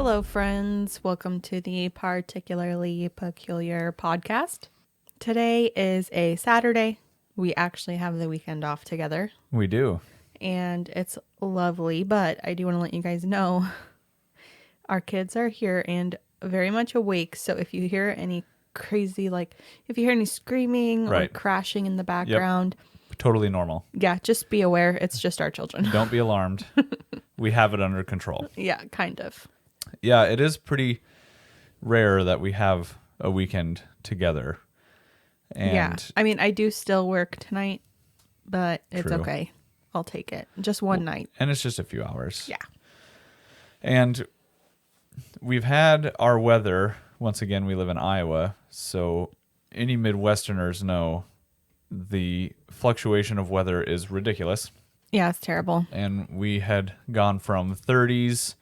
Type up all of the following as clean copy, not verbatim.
Hello, friends. Welcome to the Particularly Peculiar podcast. Today is a Saturday. We actually have the weekend off together, We do. and it's lovely, but I do want to let you guys know our kids are here and very much awake. So if you hear any crazy, if you hear any screaming or Right. crashing in the background, Totally normal. yeah, just be aware. It's just our children. Don't be alarmed. We have it under control. Yeah, kind of. Yeah, it is pretty rare that we have a weekend together. And Yeah. I mean, I do still work tonight, but it's True. okay. I'll take it. Just one night. And it's just a few hours. Yeah. And we've had our weather. Once again, we live in Iowa. So any Midwesterners know the fluctuation of weather is ridiculous. Yeah, it's terrible. And we had gone from 30s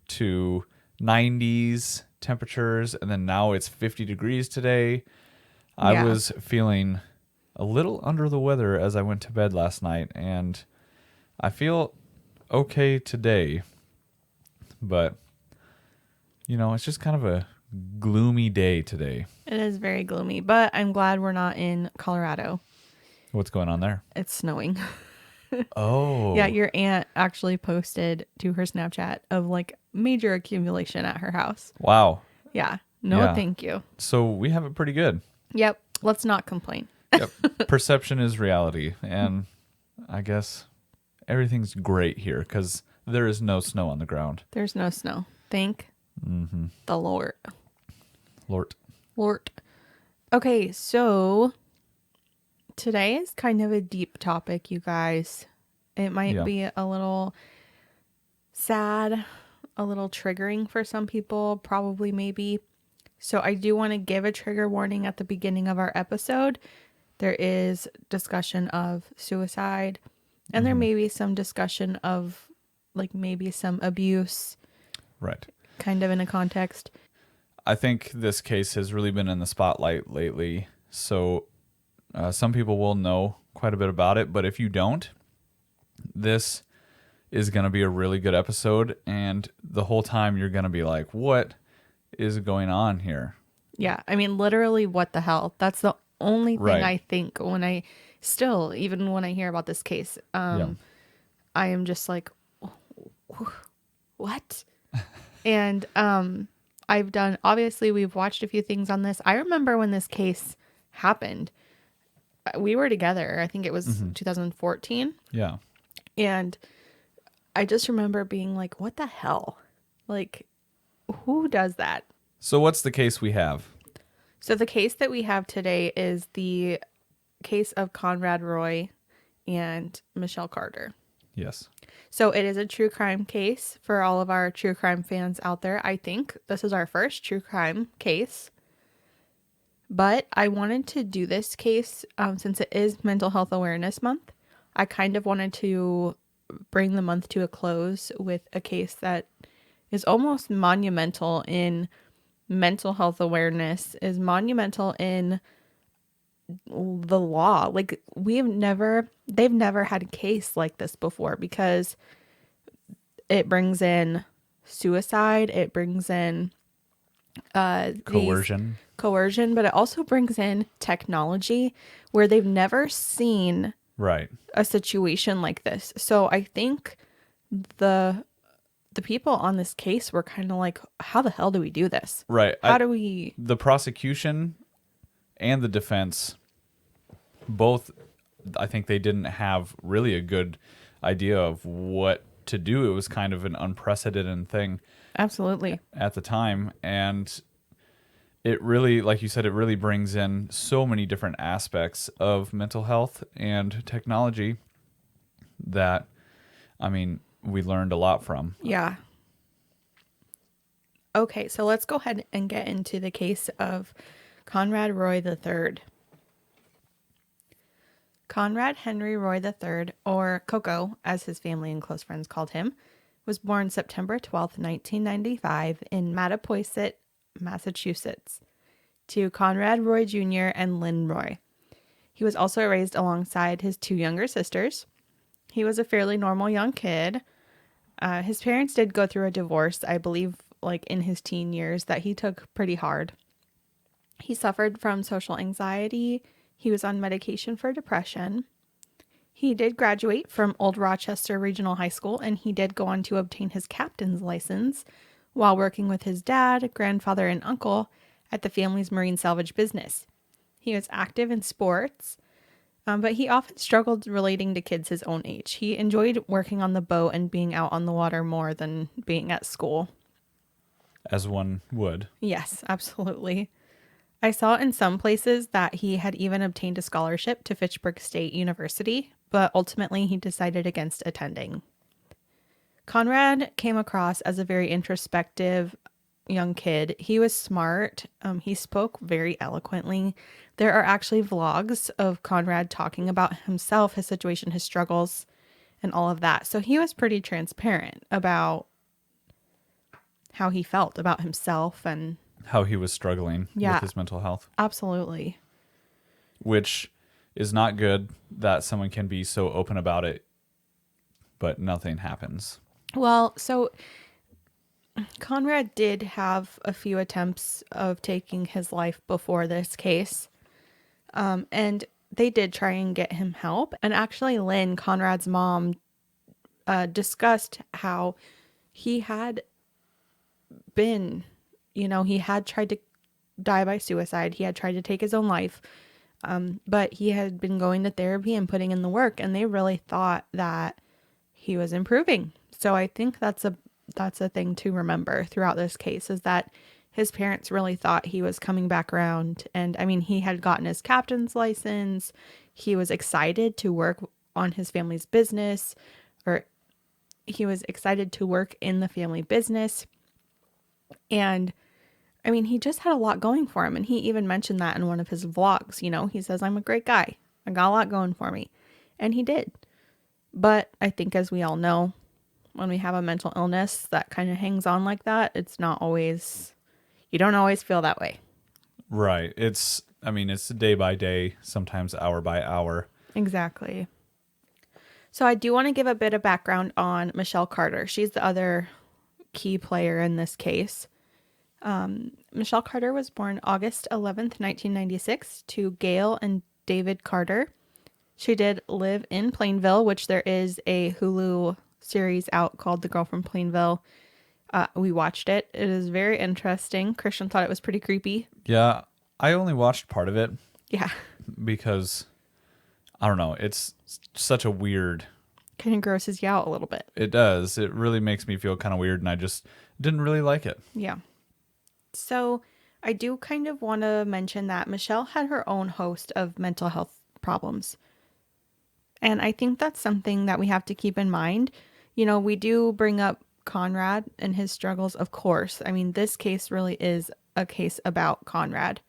to 90s temperatures, and then now it's 50 degrees today. I Yeah. was feeling a little under the weather as I went to bed last night, and I feel okay today. But, it's just kind of a gloomy day today. It is very gloomy, but I'm glad we're not in Colorado. What's going on there? It's snowing. Oh. Yeah, your aunt actually posted to her Snapchat of major accumulation at her house. Wow. Yeah. No, Yeah. thank you. So we have it pretty good. Yep. Let's not complain. Yep. Perception is reality. And I guess everything's great here because there is no snow on the ground. There's no snow. Thank the Lord. Lord. Okay, so today is kind of a deep topic, you guys. It might be a little sad, a little triggering for some people, probably maybe. So I do want to give a trigger warning at the beginning of our episode. There is discussion of suicide, and there may be some discussion of maybe some abuse, Right. kind of in a context. I think this case has really been in the spotlight lately. So some people will know quite a bit about it, but if you don't, this is going to be a really good episode. And the whole time you're going to be like, what is going on here? Yeah, I mean, literally, what the hell? That's the only thing Right. I think even when I hear about this case, I am just like, what? And we've watched a few things on this. I remember when this case happened, we were together. I think it was 2014. Yeah. And I just remember being like, what the hell? Who does that? So what's the case we have? So the case that we have today is the case of Conrad Roy and Michelle Carter. Yes. So it is a true crime case for all of our true crime fans out there. I think this is our first true crime case. But I wanted to do this case since it is Mental Health Awareness Month. I kind of wanted to bring the month to a close with a case that is almost monumental in mental health awareness, is monumental in the law. They've never had a case like this before because it brings in suicide, it brings in Coercion. But it also brings in technology where they've never seen Right. a situation like this. So I think the people on this case were kind of like, how the hell do we do this? Right. The prosecution and the defense, both, I think they didn't have really a good idea of what to do. It was kind of an unprecedented thing. Absolutely. At the time. And it really, like you said, it really brings in so many different aspects of mental health and technology that, we learned a lot from. Yeah. Okay, so let's go ahead and get into the case of Conrad Roy III. Conrad Henry Roy III, or Coco, as his family and close friends called him, was born September 12th, 1995 in Mattapoisett, Massachusetts, to Conrad Roy Jr. and Lynn Roy. He was also raised alongside his two younger sisters. He was a fairly normal young kid. His parents did go through a divorce, I believe, like in his teen years that he took pretty hard. He suffered from social anxiety. He was on medication for depression. He did graduate from Old Rochester Regional High School, and he did go on to obtain his captain's license while working with his dad, grandfather, and uncle at the family's marine salvage business. He was active in sports, but he often struggled relating to kids his own age. He enjoyed working on the boat and being out on the water more than being at school. As one would. Yes, absolutely. I saw in some places that he had even obtained a scholarship to Fitchburg State University, but ultimately he decided against attending. Conrad came across as a very introspective young kid. He was smart. He spoke very eloquently. There are actually vlogs of Conrad talking about himself, his situation, his struggles, and all of that. So he was pretty transparent about how he felt about himself and how he was struggling Yeah. with his mental health. absolutely. Which is not good that someone can be so open about it, but nothing happens. Well, so Conrad did have a few attempts of taking his life before this case. And they did try and get him help. And actually, Lynn, Conrad's mom, discussed how he had been, he had tried to die by suicide. He had tried to take his own life. But he had been going to therapy and putting in the work. And they really thought that he was improving. So I think that's a thing to remember throughout this case, is that his parents really thought he was coming back around. And I mean, he had gotten his captain's license. He was excited to work on his family's business, or he was excited to work in the family business. And I mean, he just had a lot going for him. And he even mentioned that in one of his vlogs. He says, I'm a great guy. I got a lot going for me. And he did. But I think, as we all know, when we have a mental illness that kind of hangs on like that, you don't always feel that way. Right. It's day by day, sometimes hour by hour. Exactly. So I do want to give a bit of background on Michelle Carter. She's the other key player in this case. Michelle Carter was born August 11th, 1996 to Gail and David Carter. She did live in Plainville, which there is a Hulu series out called The Girl from Plainville. We watched it. It is very interesting. Christian thought it was pretty creepy. Yeah, I only watched part of it. Yeah. Because, I don't know, it's such a weird... Kind of grosses you out a little bit. It does. It really makes me feel kind of weird, and I just didn't really like it. Yeah. So I do kind of want to mention that Michelle had her own host of mental health problems. And I think that's something that we have to keep in mind. We do bring up Conrad and his struggles, of course. I mean, this case really is a case about Conrad.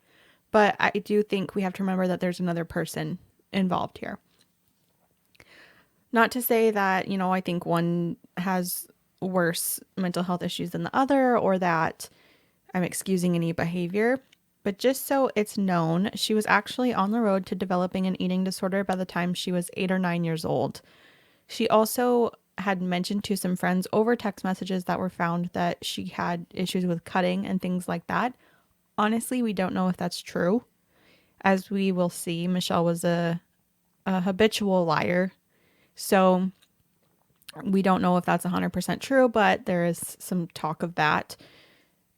But I do think we have to remember that there's another person involved here. Not to say that, I think one has worse mental health issues than the other, or that I'm excusing any behavior. But just so it's known, she was actually on the road to developing an eating disorder by the time she was 8 or 9 years old. She also had mentioned to some friends over text messages that were found that she had issues with cutting and things like that. Honestly, we don't know if that's true. As we will see, Michelle was a habitual liar. So we don't know if that's 100% true, but there is some talk of that.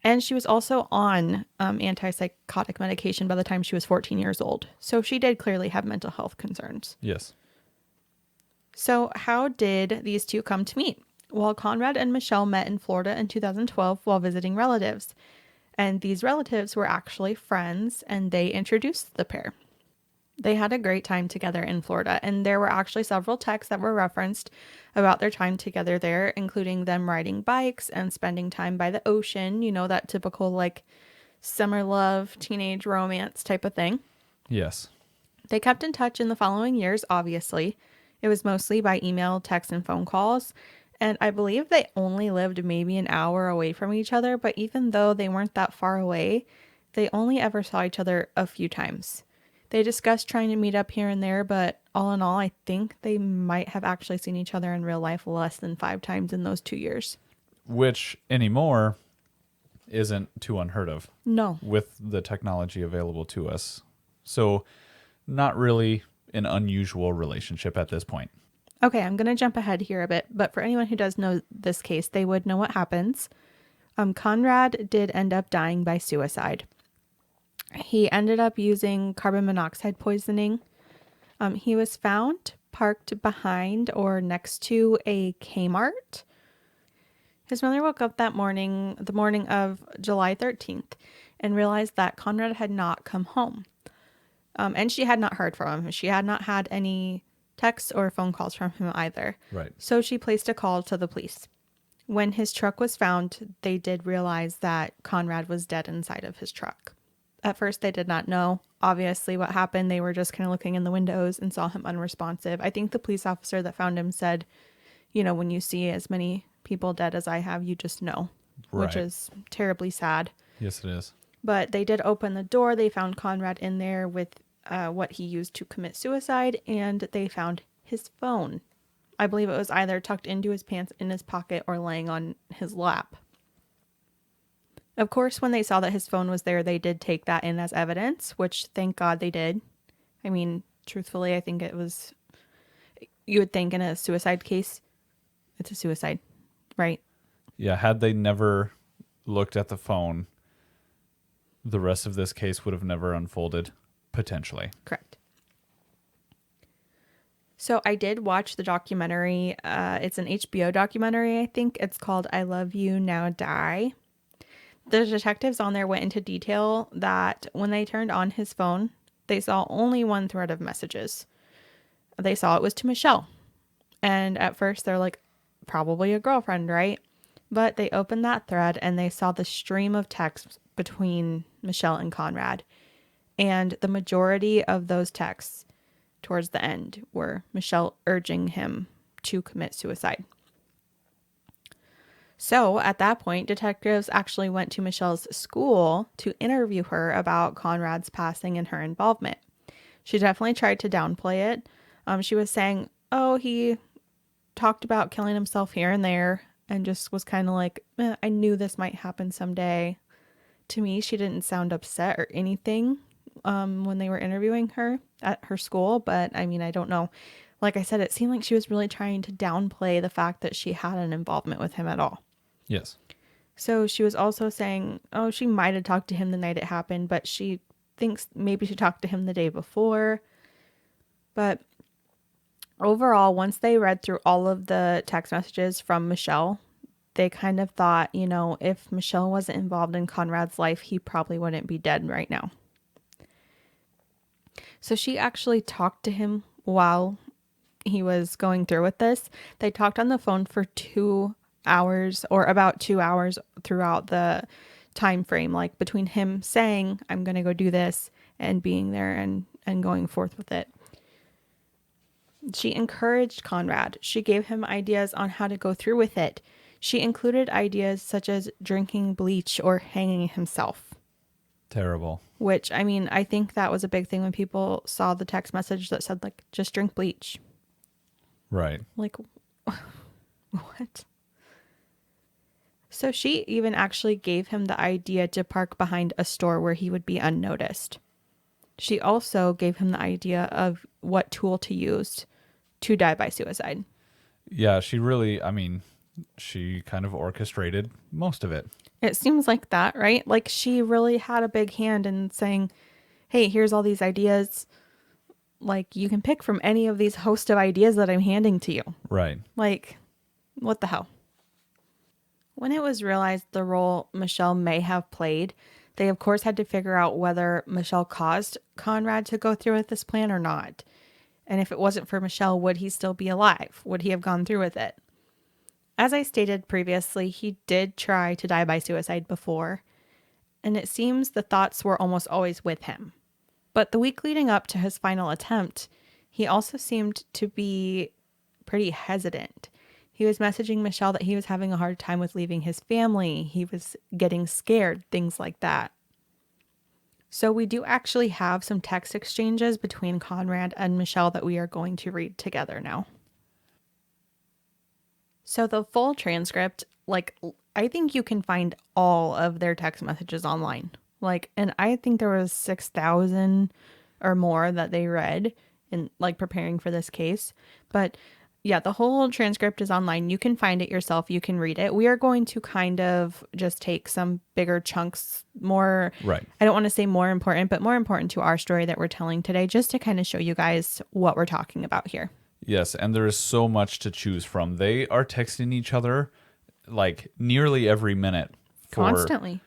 And she was also on antipsychotic medication by the time she was 14 years old. So she did clearly have mental health concerns. Yes. So how did these two come to meet? Well, Conrad and Michelle met in Florida in 2012 while visiting relatives. And these relatives were actually friends, and they introduced the pair. They had a great time together in Florida, and there were actually several texts that were referenced about their time together there, including them riding bikes and spending time by the ocean, that typical like summer love, teenage romance type of thing. Yes. They kept in touch in the following years, obviously. It was mostly by email, text, and phone calls, and I believe they only lived maybe an hour away from each other, but even though they weren't that far away, they only ever saw each other a few times. They discussed trying to meet up here and there, but all in all, I think they might have actually seen each other in real life less than 5 times in those 2 years. Which, anymore, isn't too unheard of No. with the technology available to us. So not really an unusual relationship at this point. Okay, I'm going to jump ahead here a bit, but for anyone who does know this case, they would know what happens. Conrad did end up dying by suicide. He ended up using carbon monoxide poisoning. He was found parked behind or next to a Kmart. His mother woke up that morning, the morning of July 13th, and realized that Conrad had not come home. And she had not heard from him. She had not had any texts or phone calls from him either. Right. So she placed a call to the police. When his truck was found, they did realize that Conrad was dead inside of his truck. At first, they did not know, obviously, what happened. They were just kind of looking in the windows and saw him unresponsive. I think the police officer that found him said, you know, when you see as many people dead as I have, you just know, which Right. is terribly sad. Yes, it is. But they did open the door. They found Conrad in there with what he used to commit suicide, and they found his phone. I believe it was either tucked into his pants, in his pocket, or laying on his lap. Of course, when they saw that his phone was there, they did take that in as evidence, which thank God they did. I mean, truthfully, I think it was, you would think in a suicide case, it's a suicide, right? Yeah, had they never looked at the phone, the rest of this case would have never unfolded, potentially. Correct. So I did watch the documentary. It's an HBO documentary, I think. It's called I Love You, Now Die. The detectives on there went into detail that when they turned on his phone, they saw only one thread of messages. They saw it was to Michelle. And at first they're like, probably a girlfriend, right? But they opened that thread and they saw the stream of texts between Michelle and Conrad. And the majority of those texts towards the end were Michelle urging him to commit suicide. So at that point, detectives actually went to Michelle's school to interview her about Conrad's passing and her involvement. She definitely tried to downplay it. She was saying, oh, he talked about killing himself here and there, and just was kind of like, I knew this might happen someday. To me, she didn't sound upset or anything when they were interviewing her at her school. But I mean, I don't know. Like I said, it seemed like she was really trying to downplay the fact that she had an involvement with him at all. Yes. So she was also saying, oh, she might have talked to him the night it happened, but she thinks maybe she talked to him the day before. But overall, once they read through all of the text messages from Michelle, they kind of thought, you know, if Michelle wasn't involved in Conrad's life, he probably wouldn't be dead right now. So she actually talked to him while he was going through with this. They talked on the phone for 2 hours, or about 2 hours throughout the time frame, like between him saying, I'm going to go do this, and being there and going forth with it. She encouraged Conrad. She gave him ideas on how to go through with it. She included ideas such as drinking bleach or hanging himself. Terrible. Which, I mean, I think that was a big thing when people saw the text message that said, like, just drink bleach. Right. Like, what? So she even actually gave him the idea to park behind a store where he would be unnoticed. She also gave him the idea of what tool to use to die by suicide. Yeah, she really, I mean, she kind of orchestrated most of it. It seems like that, right? Like she really had a big hand in saying, hey, here's all these ideas. Like you can pick from any of these host of ideas that I'm handing to you. Right. Like, what the hell? When it was realized the role Michelle may have played, they of course had to figure out whether Michelle caused Conrad to go through with this plan or not. And if it wasn't for Michelle, would he still be alive? Would he have gone through with it? As I stated previously, he did try to die by suicide before, and it seems the thoughts were almost always with him. But the week leading up to his final attempt, he also seemed to be pretty hesitant. He was messaging Michelle that he was having a hard time with leaving his family. He was getting scared, things like that. So we do actually have some text exchanges between Conrad and Michelle that we are going to read together now. So the full transcript, like I think you can find all of their text messages online. Like, and I think there was 6,000 or more that they read in like preparing for this case. But yeah, the whole transcript is online. You can find it yourself. You can read it. We are going to kind of just take some bigger chunks, more, Right. I don't want to say more important, but more important to our story that we're telling today, just to kind of show you guys what we're talking about here. Yes, and there is so much to choose from. They are texting each other like nearly every minute for Constantly.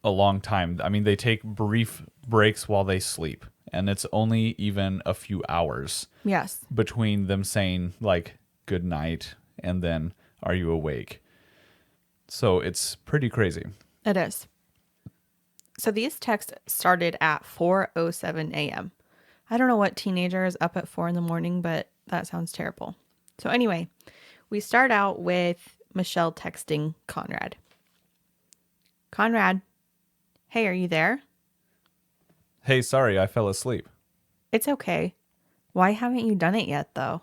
a long time. I mean, they take brief breaks while they sleep, and it's only even a few hours Yes. between them saying like good night and then are you awake. So it's pretty crazy. It is. So these texts started at 4:07 a.m. I don't know what teenager is up at 4 in the morning, but that sounds terrible. So anyway, we start out with Michelle texting Conrad. Conrad, hey, are you there? Hey, sorry, I fell asleep. It's okay. Why haven't you done it yet, though?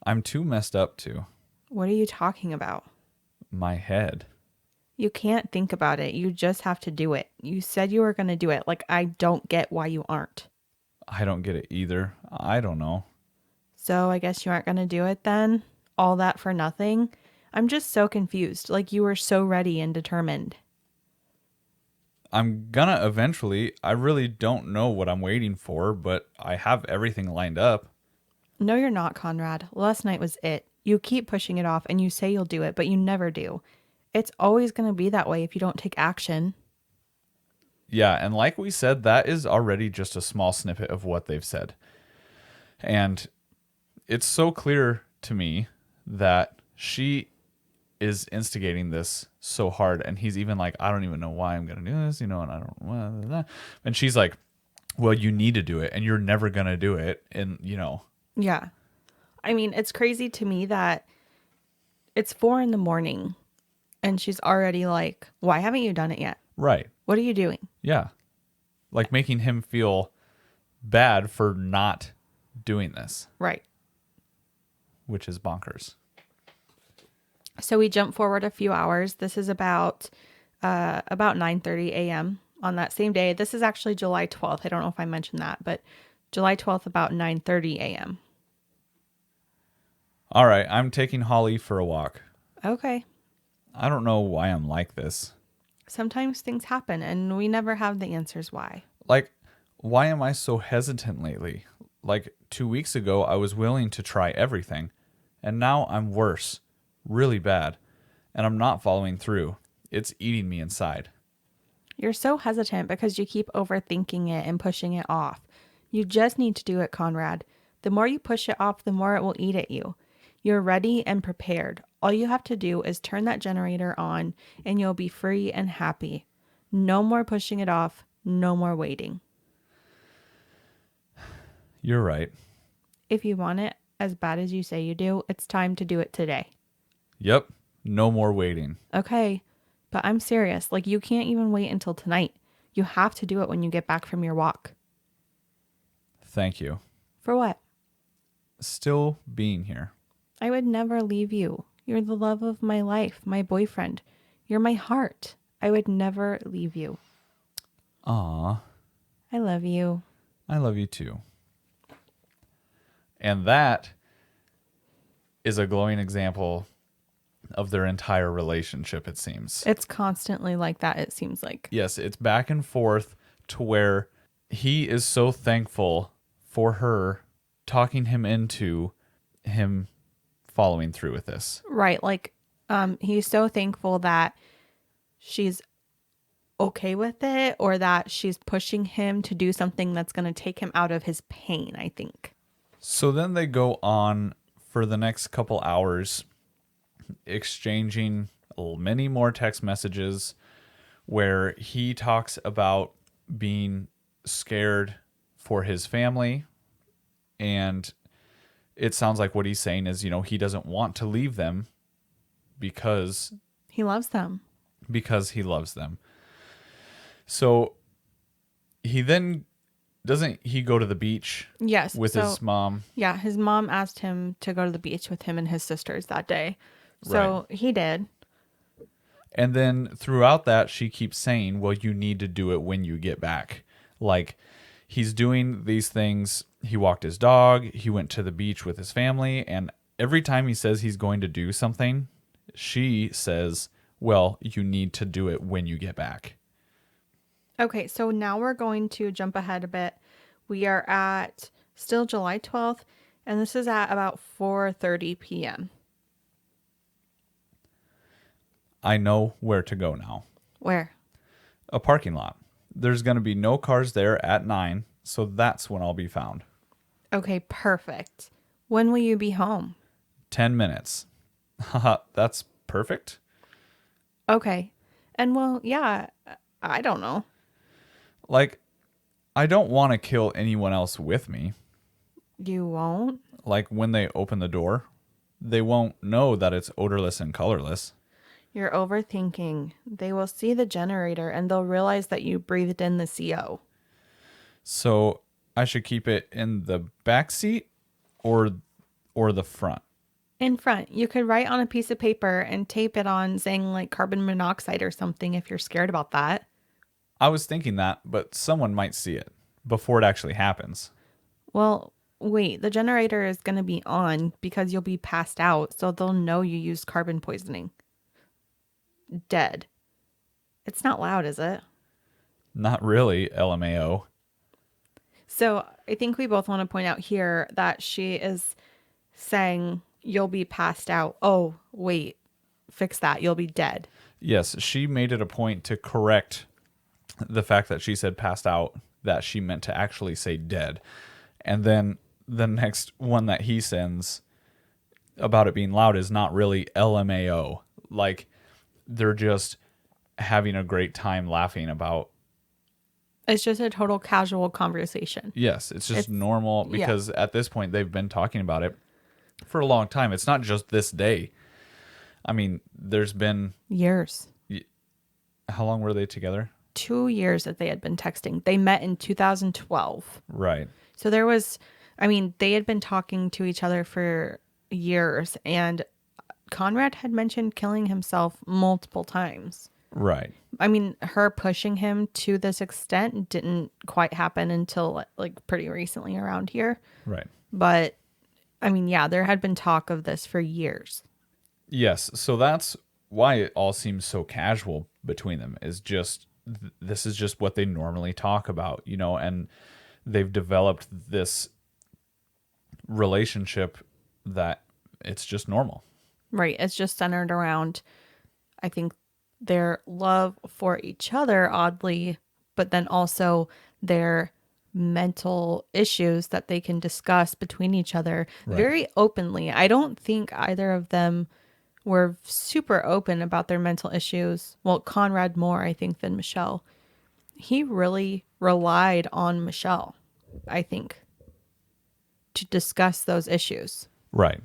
I'm too messed up to. What are you talking about? My head. You can't think about it. You just have to do it. You said you were going to do it. Like, I don't get why you aren't. I don't get it either. I don't know. So I guess you aren't going to do it then? All that for nothing? I'm just so confused. Like, you were so ready and determined. I'm gonna eventually. I really don't know what I'm waiting for, but I have everything lined up. No, you're not, Conrad. Last night was it. You keep pushing it off and you say you'll do it, but you never do. It's always going to be that way if you don't take action. Yeah, and like we said, that is already just a small snippet of what they've said. And it's so clear to me that she is instigating this so hard, and he's even like, I don't even know why I'm gonna do this, and I don't blah, blah, blah. And she's like, well, you need to do it and you're never gonna do it. And Yeah. I mean, it's crazy to me that it's 4 in the morning and she's already like, why haven't you done it yet? right. What are you doing? Yeah. Like making him feel bad for not doing this, Right. which is bonkers. So we jump forward a few hours. This is about 9:30 a.m. on that same day. This is actually July 12th. I don't know if I mentioned that, but July 12th about 9:30 a.m. All right, I'm taking Holly for a walk. Okay. I don't know why I'm like this. Sometimes things happen and we never have the answers why. Like, why am I so hesitant lately? Like 2 weeks ago, I was willing to try everything, and now I'm worse, really bad, and I'm not following through. It's eating me inside. You're so hesitant because you keep overthinking it and pushing it off. You just need to do it, Conrad. The more you push it off, the more it will eat at you. You're ready and prepared. All you have to do is turn that generator on and you'll be free and happy. No more pushing it off. No more waiting. You're right. If you want it as bad as you say you do, it's time to do it today. Yep, no more waiting. Okay, but I'm serious. Like, you can't even wait until tonight. You have to do it when you get back from your walk. Thank you. For what? Still being here. I would never leave you. You're the love of my life, my boyfriend. You're my heart. I would never leave you. Aw, I love you. I love you too. And that is a glowing example of their entire relationship, it seems. It's constantly like that, it seems like. Yes, it's back and forth to where he is so thankful for her talking him into him following through with this. Right. Like, he's so thankful that she's okay with it or that she's pushing him to do something that's going to take him out of his pain, I think. So then they go on for the next couple hours exchanging many more text messages where he talks about being scared for his family, and it sounds like what he's saying is, he doesn't want to leave them because He loves them. he loves them. So he then doesn't he go to the beach Yes. with his mom? Yeah, his mom asked him to go to the beach with him and his sisters that day. So he did. And then throughout that, she keeps saying, well, you need to do it when you get back. Like, he's doing these things. He walked his dog. He went to the beach with his family. And every time he says he's going to do something, she says, well, you need to do it when you get back. Okay, so now we're going to jump ahead a bit. We are at still July 12th, and this is at about 4:30 p.m. I know where to go now. Where? A parking lot. There's going to be no cars there at 9, so that's when I'll be found. Okay, perfect. When will you be home? 10 minutes. Haha, that's perfect. Okay. And well, yeah, I don't know. Like, I don't want to kill anyone else with me. You won't? Like, when they open the door, they won't know that it's odorless and colorless. You're overthinking. They will see the generator and they'll realize that you breathed in the CO. So I should keep it in the back seat or the front. In front, you could write on a piece of paper and tape it on saying like carbon monoxide or something if you're scared about that. I was thinking that, but someone might see it before it actually happens. Well, wait, the generator is going to be on because you'll be passed out, so they'll know you used carbon poisoning. Dead. It's not loud, is it? Not really, LMAO. So I think we both want to point out here that she is saying you'll be passed out. Oh, wait, fix that. You'll be dead. Yes, she made it a point to correct the fact that she said passed out, that she meant to actually say dead. And then the next one that he sends about it being loud is not really LMAO. Like, they're just having a great time laughing about. It's just a total casual conversation. Yes, it's just normal because at this point they've been talking about it for a long time. It's not just this day. I mean, there's been years. How long were they together? 2 years that they had been texting. They met in 2012. Right. So there was, I mean, they had been talking to each other for years, and Conrad had mentioned killing himself multiple times. Right. I mean, her pushing him to this extent didn't quite happen until like pretty recently around here. Right. But I mean, yeah, there had been talk of this for years. Yes. So that's why it all seems so casual between them, is just this is just what they normally talk about, you know, and they've developed this relationship that it's just normal. Right. It's just centered around, I think, their love for each other, oddly, but then also their mental issues that they can discuss between each other very openly. I don't think either of them were super open about their mental issues. Well, Conrad more, I think, than Michelle. He really relied on Michelle, I think, to discuss those issues. Right.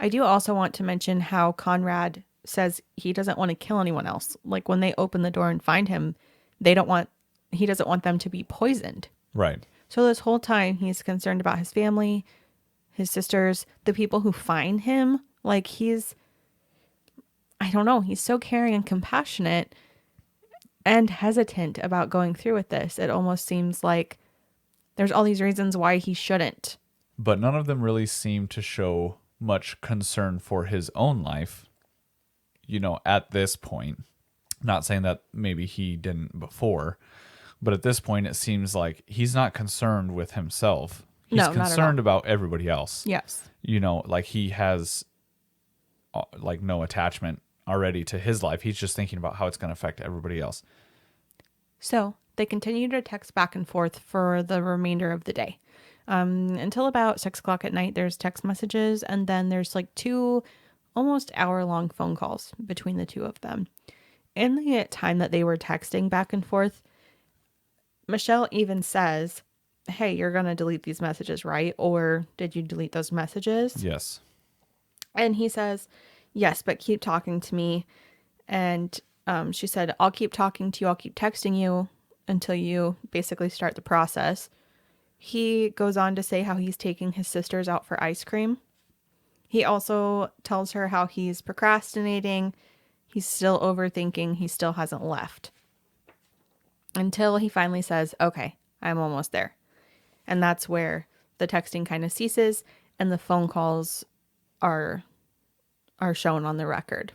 I do also want to mention how Conrad says he doesn't want to kill anyone else. Like when they open the door and find him, he doesn't want them to be poisoned. Right. So this whole time he's concerned about his family, his sisters, the people who find him. Like I don't know, he's so caring and compassionate and hesitant about going through with this. It almost seems like there's all these reasons why he shouldn't. But none of them really seem to show much concern for his own life, you know, at this point. Not saying that maybe he didn't before, but at this point it seems like he's not concerned with himself. He's concerned about everybody else. Yes. You know, like he has like no attachment already to his life. He's just thinking about how it's going to affect everybody else. So they continue to text back and forth for the remainder of the day. Until about 6 o'clock at night, there's text messages, and then there's like 2 almost hour-long phone calls between the two of them. In the time that they were texting back and forth, Michelle even says, hey, you're going to delete these messages, right? Or did you delete those messages? Yes. And he says, yes, but keep talking to me. And she said, I'll keep talking to you. I'll keep texting you until you basically start the process. He goes on to say how he's taking his sisters out for ice cream. He also tells her how he's procrastinating He's still overthinking. He still hasn't left. Until he finally says, okay, I'm almost there. And that's where the texting kind of ceases and the phone calls are shown on the record.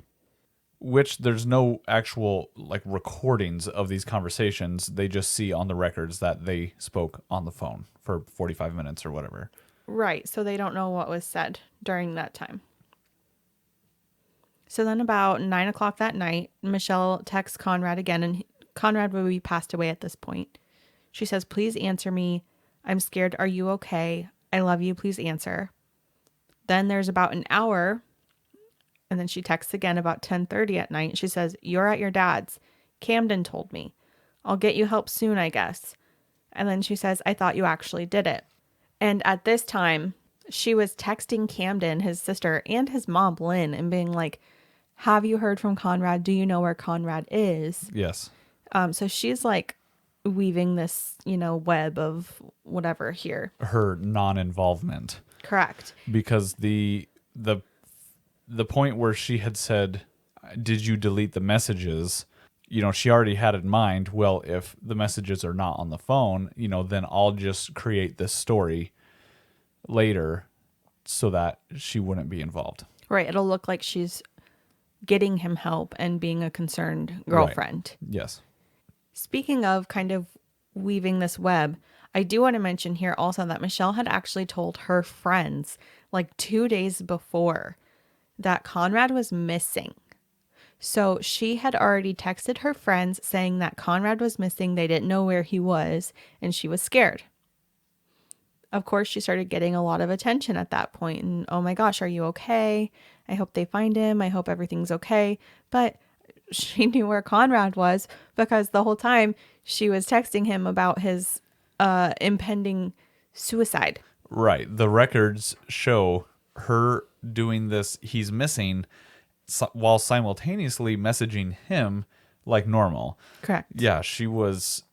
Which there's no actual like recordings of these conversations. They just see on the records that they spoke on the phone for 45 minutes or whatever. Right. So they don't know what was said during that time. So then about 9 o'clock that night, Michelle texts Conrad again, and Conrad would be passed away at this point. She says, please answer me. I'm scared. Are you okay? I love you. Please answer. Then there's about an hour. And then she texts again about 10:30 at night. She says, you're at your dad's. Camden told me. I'll get you help soon, I guess. And then she says, I thought you actually did it. And at this time, she was texting Camden, his sister, and his mom, Lynn, and being like, have you heard from Conrad? Do you know where Conrad is? Yes. So she's like weaving this, web of whatever here. Her non-involvement. Correct. Because the point where she had said, did you delete the messages? She already had in mind, well, if the messages are not on the phone, then I'll just create this story later so that she wouldn't be involved. Right. It'll look like she's getting him help and being a concerned girlfriend. Right. Yes. Speaking of kind of weaving this web, I do want to mention here also that Michelle had actually told her friends like 2 days before that Conrad was missing. So she had already texted her friends saying that Conrad was missing. They didn't know where he was, and she was scared. Of course, she started getting a lot of attention at that point. And, oh my gosh, are you okay? I hope they find him. I hope everything's okay. But she knew where Conrad was because the whole time she was texting him about his impending suicide. Right. The records show her doing this, he's missing, while simultaneously messaging him like normal. Correct. Yeah, she was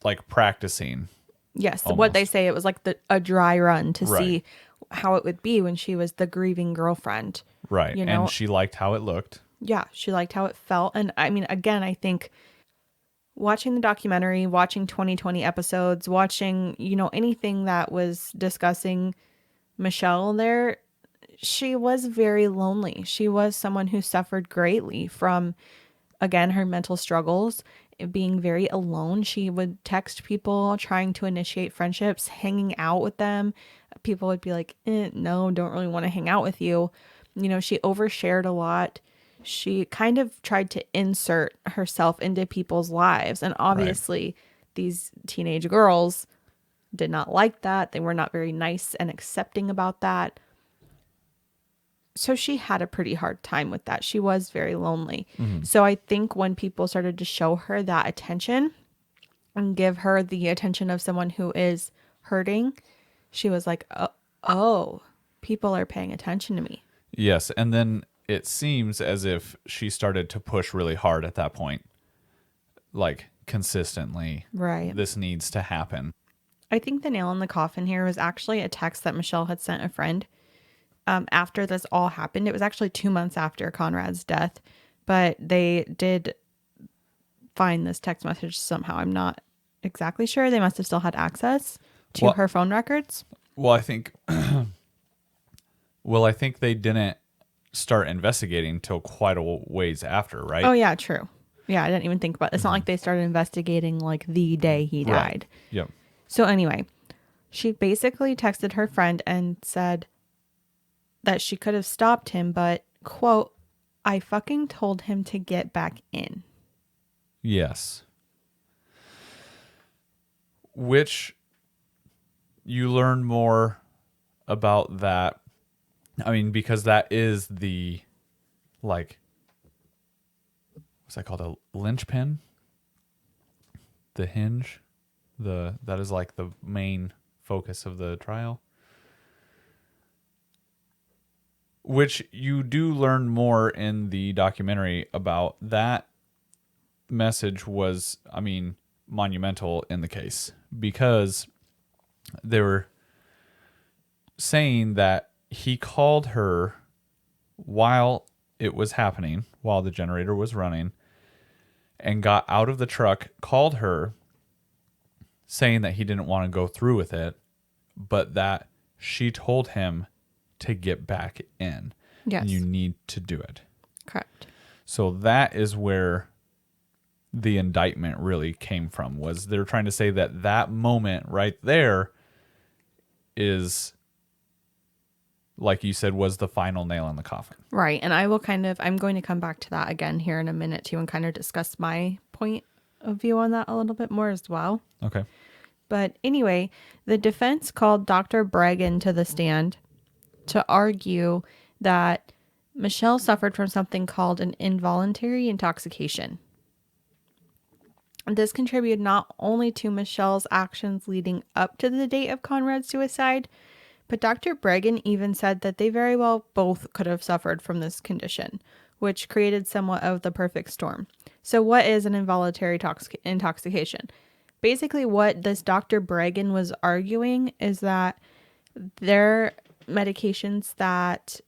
like practicing. Yes, almost. What they say, it was like a dry run to Right. see how it would be when she was the grieving girlfriend. Right. And she liked how it looked. Yeah, she liked how it felt. And I mean, again, I think watching the documentary, watching 2020 episodes, watching, anything that was discussing Michelle there, she was very lonely. She was someone who suffered greatly from, again, her mental struggles, being very alone. She would text people, trying to initiate friendships, hanging out with them. People would be like, no, don't really want to hang out with you. She overshared a lot. She kind of tried to insert herself into people's lives. And obviously, these teenage girls did not like that. They were not very nice and accepting about that. So she had a pretty hard time with that. She was very lonely. Mm-hmm. So I think when people started to show her that attention and give her the attention of someone who is hurting, she was like, oh, people are paying attention to me. Yes. And then it seems as if she started to push really hard at that point, like consistently. Right. This needs to happen. I think the nail in the coffin here was actually a text that Michelle had sent a friend. After this all happened, it was actually 2 months after Conrad's death, but they did find this text message somehow. I'm not exactly sure. They must have still had access to her phone records. Well, I think they didn't start investigating till quite a ways after, right? Oh yeah, true. Yeah, I didn't even think about it. It's not like they started investigating like the day he died. Right. Yep. So anyway, she basically texted her friend and said that she could have stopped him, but, quote, I fucking told him to get back in. Yes. Which you learn more about that. I mean, because that is the, like, what's that called? A linchpin? The hinge? That is like the main focus of the trial. Which you do learn more in the documentary about. That message was, I mean, monumental in the case, because they were saying that he called her while it was happening while the generator was running and got out of the truck, called her, saying that he didn't want to go through with it, but that she told him to get back in. Yes. And you need to do it. Correct. So that is where the indictment really came from, was they're trying to say that that moment right there is, like you said, was the final nail in the coffin. Right. And I'm going to come back to that again here in a minute too and kind of discuss my point of view on that a little bit more as well. Okay. But anyway, the defense called Dr. Bregan to the stand to argue that Michelle suffered from something called an involuntary intoxication. This contributed not only to Michelle's actions leading up to the date of Conrad's suicide, but Dr. Bregan even said that they very well both could have suffered from this condition, which created somewhat of the perfect storm. So what is an involuntary intoxication? Basically, what this Dr. Bregan was arguing is that their medications that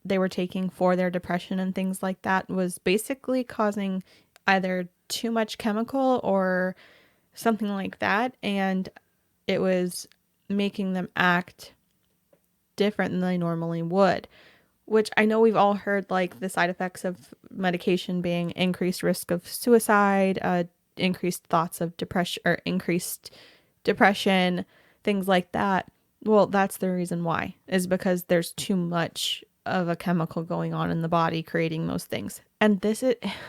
they were taking for their depression and things like that was basically causing either too much chemical or something like that, and it was making them act different than they normally would, which I know we've all heard, like the side effects of medication being increased risk of suicide, increased thoughts of depression, or increased depression, things like that. Well, that's the reason why, is because there's too much of a chemical going on in the body creating those things. And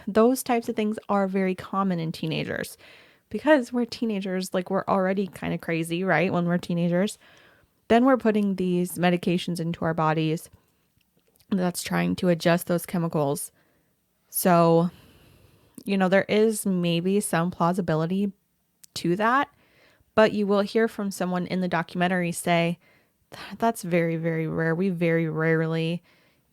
those types of things are very common in teenagers because we're teenagers, like we're already kind of crazy, right? When we're teenagers, then we're putting these medications into our bodies that's trying to adjust those chemicals. So, there is maybe some plausibility to that, but you will hear from someone in the documentary say, that's very, very rare. We very rarely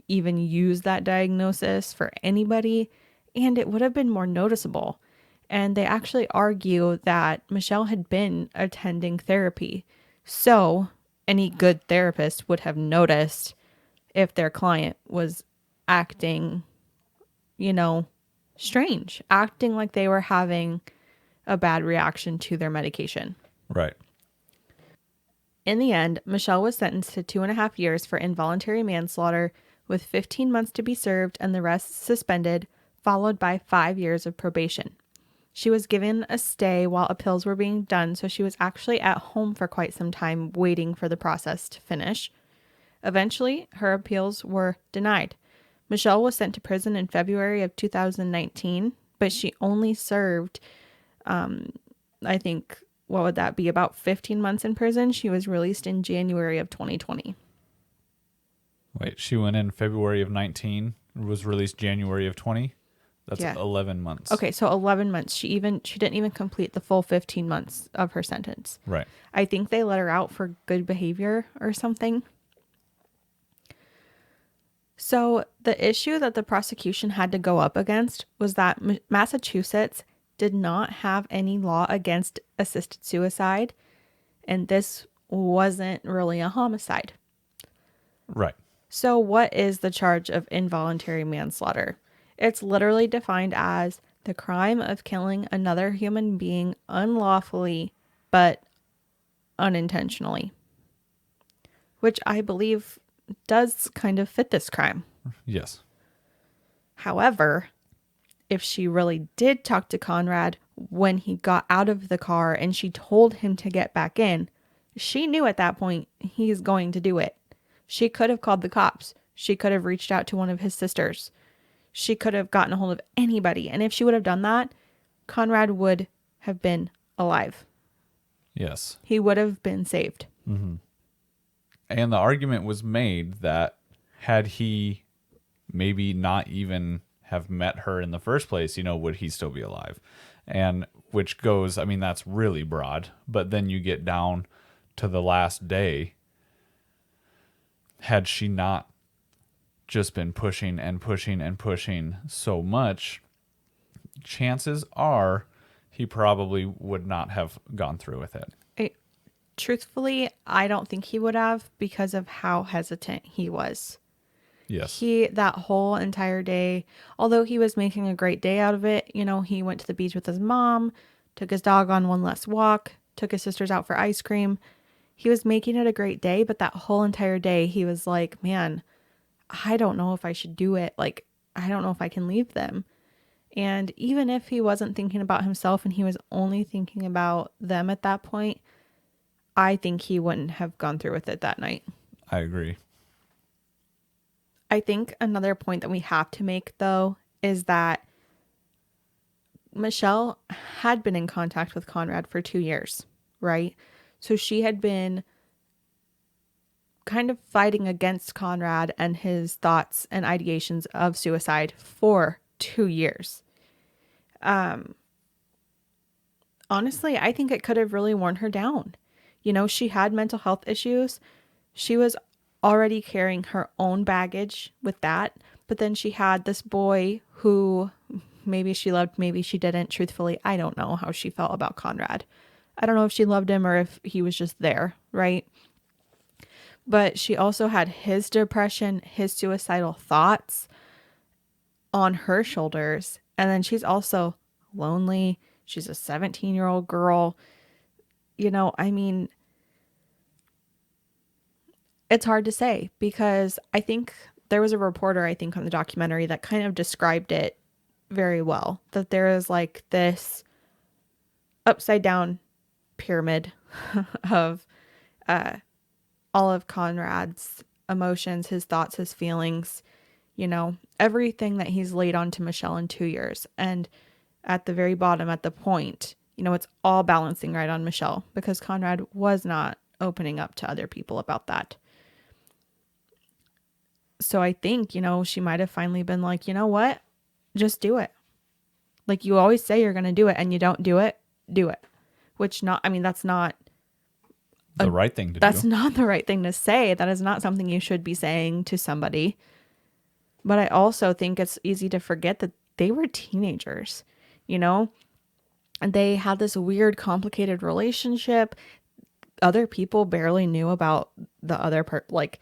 even use that diagnosis for anybody, and it would have been more noticeable. And they actually argue that Michelle had been attending therapy. So any good therapist would have noticed if their client was acting, strange, acting like they were having a bad reaction to their medication. Right. In the end, Michelle was sentenced to 2.5 years for involuntary manslaughter, with 15 months to be served and the rest suspended, followed by 5 years of probation. She was given a stay while appeals were being done, so she was actually at home for quite some time waiting for the process to finish. Eventually, her appeals were denied. Michelle was sent to prison in February of 2019, but she only served, I think, what would that be, about 15 months in prison. She was released in January of 2020. Wait, she went in February of 19, was released January of 20? That's 11 months. Okay, so 11 months. She didn't even complete the full 15 months of her sentence. Right. I think they let her out for good behavior or something. So the issue that the prosecution had to go up against was that Massachusetts did not have any law against assisted suicide, and this wasn't really a homicide. Right. So what is the charge of involuntary manslaughter? It's literally defined as the crime of killing another human being unlawfully but unintentionally, which I believe does kind of fit this crime. Yes. However, if she really did talk to Conrad when he got out of the car and she told him to get back in, she knew at that point he's going to do it. She could have called the cops. She could have reached out to one of his sisters. She could have gotten a hold of anybody. And if she would have done that, Conrad would have been alive. Yes. He would have been saved. Mm-hmm. And the argument was made that had he maybe not even have met her in the first place, would he still be alive? And which goes, that's really broad. But then you get down to the last day. Had she not just been pushing and pushing and pushing so much, chances are he probably would not have gone through with it. Truthfully, I don't think he would have, because of how hesitant he was. Yes. That whole entire day, although he was making a great day out of it, he went to the beach with his mom, took his dog on one last walk, took his sisters out for ice cream. He was making it a great day, but that whole entire day he was like, man, I don't know if I should do it. Like, I don't know if I can leave them. And even if he wasn't thinking about himself and he was only thinking about them at that point, I think he wouldn't have gone through with it that night. I agree. I think another point that we have to make, though, is that Michelle had been in contact with Conrad for 2 years, right? So she had been kind of fighting against Conrad and his thoughts and ideations of suicide for 2 years. Honestly, I think it could have really worn her down. She had mental health issues. She was already carrying her own baggage with that. But then she had this boy who maybe she loved, maybe she didn't. Truthfully, I don't know how she felt about Conrad. I don't know if she loved him or if he was just there, right? But she also had his depression, his suicidal thoughts on her shoulders. And then she's also lonely. She's a 17-year-old girl. I mean, it's hard to say because I think there was a reporter, I think, on the documentary that kind of described it very well. That there is like this upside down pyramid of all of Conrad's emotions, his thoughts, his feelings, everything that he's laid onto Michelle in 2 years. And at the very bottom, at the point, it's all balancing right on Michelle because Conrad was not opening up to other people about that. So I think, she might have finally been like, you know what? Just do it. Like you always say you're going to do it and you don't do it, do it. That's not The right thing to that's do. not the right thing to say. That is not something you should be saying to somebody. But I also think it's easy to forget that they were teenagers, and they had this weird, complicated relationship. Other people barely knew about the other part. Like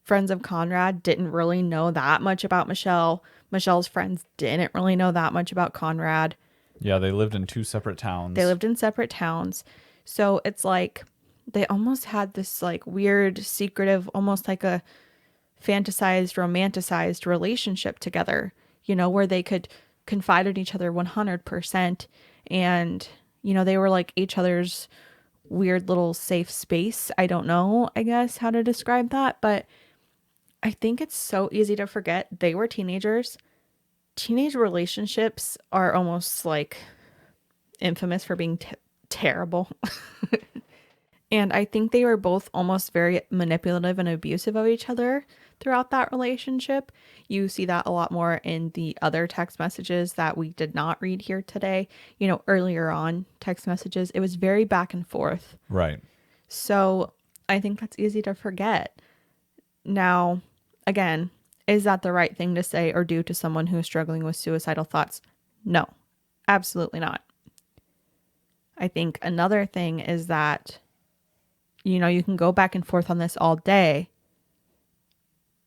friends of Conrad didn't really know that much about Michelle. Michelle's friends didn't really know that much about Conrad. Yeah, they lived in two separate They towns. lived in separate towns. So it's like they almost had this like weird, secretive, almost like a fantasized, romanticized relationship together, where they could confide in each other 100%. And, they were like each other's weird little safe space. I don't know, I guess, how to describe that. But I think it's so easy to forget they were teenagers. Teenage relationships are almost like infamous for being terrible. And I think they were both almost very manipulative and abusive of each other throughout that relationship. You see that a lot more in the other text messages that we did not read here today. Earlier on text messages, it was very back and forth. Right. So I think that's easy to forget. Now, again, is that the right thing to say or do to someone who is struggling with suicidal thoughts? No, absolutely not. I think another thing is that you can go back and forth on this all day,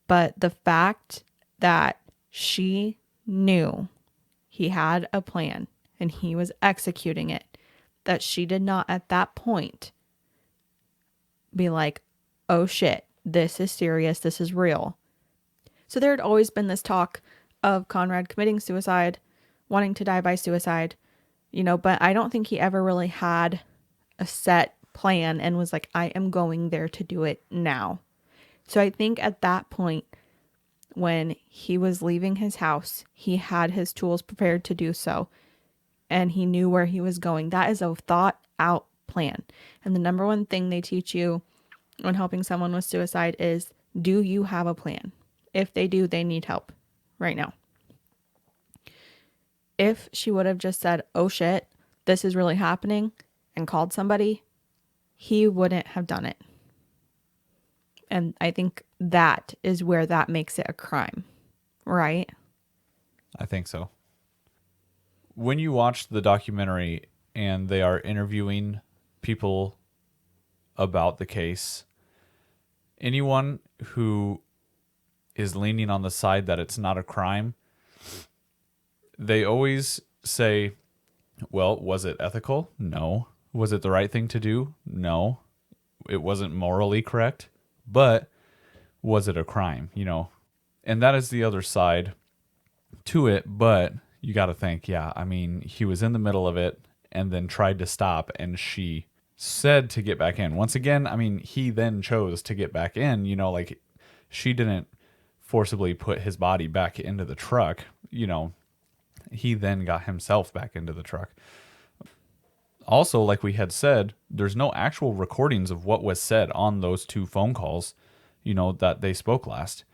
but the fact that she knew he had a plan and he was executing it, that she did not at that point be like, oh shit, this is serious, this is real. So there had always been this talk of Conrad committing suicide, wanting to die by suicide, but I don't think he ever really had a set plan and was like, I am going there to do it now. So I think at that point, when he was leaving his house, he had his tools prepared to do so, and he knew where he was going. That is a thought out plan. And the number one thing they teach you when helping someone with suicide is, do you have a plan? If they do, they need help right now. If she would have just said, oh shit, this is really happening, and called somebody, he wouldn't have done it. And I think that is where that makes it a crime, right? I think so. When you watch the documentary and they are interviewing people about the case, anyone who is leaning on the side that it's not a crime, they always say, well, was it ethical? No. Was it the right thing to do? No. It wasn't morally correct. But was it a crime? And that is the other side to it. But you got to think, yeah, I mean, he was in the middle of it and then tried to stop, and she said to get back in. Once again, I mean, he then chose to get back in, like she didn't forcibly put his body back into the truck, he then got himself back into the truck. Also, like we had said, there's no actual recordings of what was said on those 2 phone calls, that they spoke last.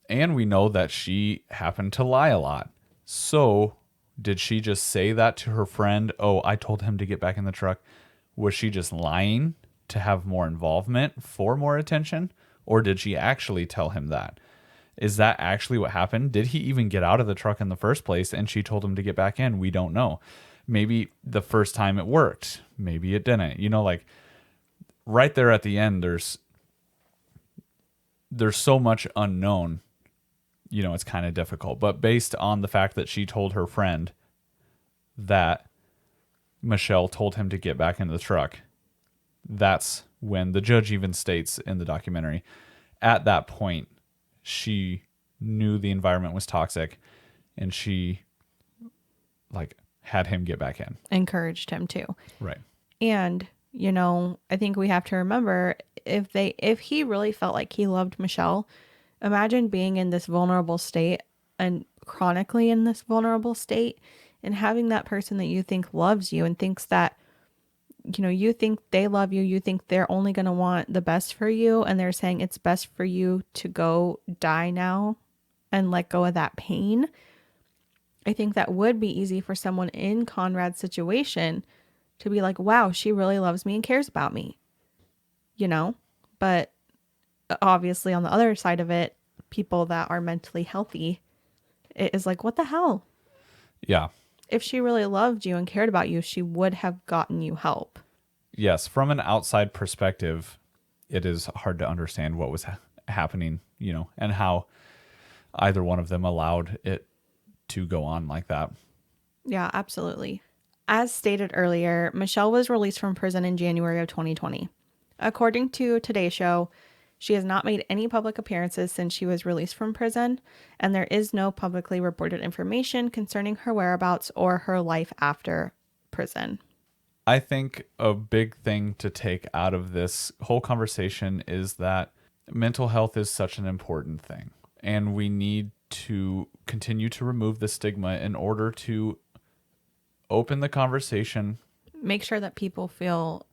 And we know that she happened to lie a lot. So did she just say that to her friend? Oh, I told him to get back in the truck. Was she just lying to have more involvement for more attention? Or did she actually tell him that? Is that actually what happened? Did he even get out of the truck in the first place and she told him to get back in? We don't know. Maybe the first time it worked. Maybe it didn't. Like right there at the end, there's so much unknown. It's kind of difficult. But based on the fact that she told her friend that Michelle told him to get back in the truck, that's when the judge even states in the documentary, at that point, she knew the environment was toxic and she had him get back in. Encouraged him to. Right. And, I think we have to remember if he really felt like he loved Michelle, imagine being in this vulnerable state and chronically in this vulnerable state and having that person that you think loves you and thinks that, you think they love you, you think they're only going to want the best for you, and they're saying it's best for you to go die now and let go of that pain. I think that would be easy for someone in Conrad's situation to be like, wow, she really loves me and cares about me, but obviously on the other side of it, people that are mentally healthy, it is like, what the hell? Yeah. If she really loved you and cared about you, she would have gotten you help. Yes. From an outside perspective, it is hard to understand what was happening, and how either one of them allowed it to go on like that. Yeah, absolutely. As stated earlier, Michelle was released from prison in January of 2020. According to Today's Show, she has not made any public appearances since she was released from prison, and there is no publicly reported information concerning her whereabouts or her life after prison. I think a big thing to take out of this whole conversation is that mental health is such an important thing, and we need to continue to remove the stigma in order to open the conversation. Make sure that people feel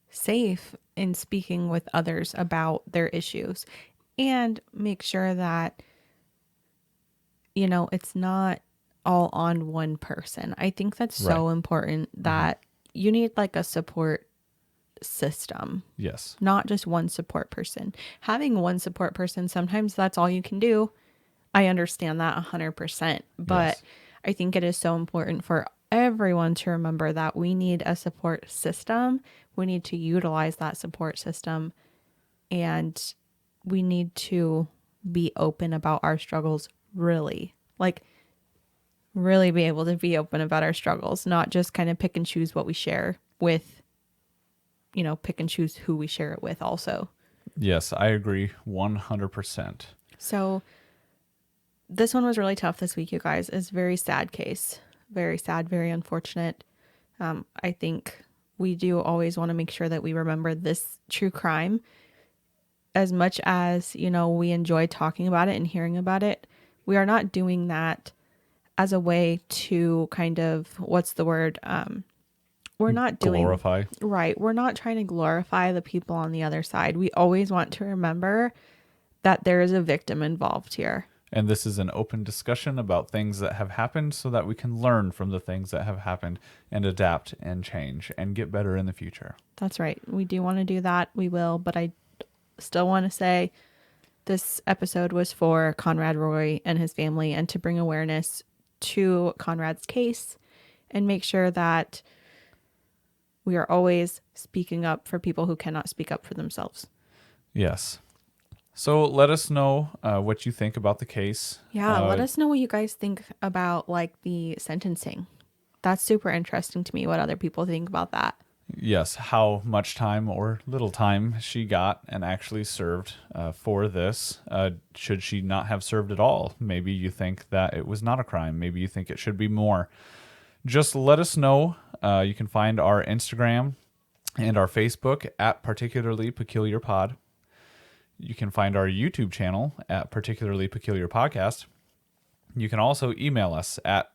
safe in speaking with others about their issues, and make sure that, it's not all on one person. I think that's so important that you need like a support system. Yes. Not just one support person. Having one support person, sometimes that's all you can do. I understand that 100%, but Yes. I think it is so important for everyone to remember that we need a support system. We need to utilize that support system, and we need to be open about our struggles, really be able to be open about our struggles, not just kind of pick and choose what we share with, pick and choose who we share it with also. Yes, I agree 100%. So this one was really tough this week, you guys. It's a very sad case. Very sad, very unfortunate. I think we do always want to make sure that we remember this true crime. As much as, we enjoy talking about it and hearing about it, we are not doing that as a way to kind of, what's the word? We're not doing glorify. Right. We're not trying to glorify the people on the other side. We always want to remember that there is a victim involved here. And this is an open discussion about things that have happened so that we can learn from the things that have happened and adapt and change and get better in the future. That's right. We do want to do that. We will. But I still want to say this episode was for Conrad Roy and his family, and to bring awareness to Conrad's case and make sure that we are always speaking up for people who cannot speak up for themselves. Yes. So let us know what you think about the case. Yeah, let us know what you guys think about like the sentencing. That's super interesting to me what other people think about that. Yes, how much time or little time she got and actually served for this. Should she not have served at all? Maybe you think that it was not a crime. Maybe you think it should be more. Just let us know. You can find our Instagram and our Facebook at Particularly Peculiar Pod. You can find our YouTube channel at Particularly Peculiar Podcast. You can also email us at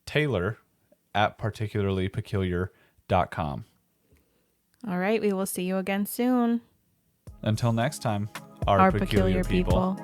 taylor@particularlypeculiar.com. All right, we will see you again soon. Until next time, Our peculiar people.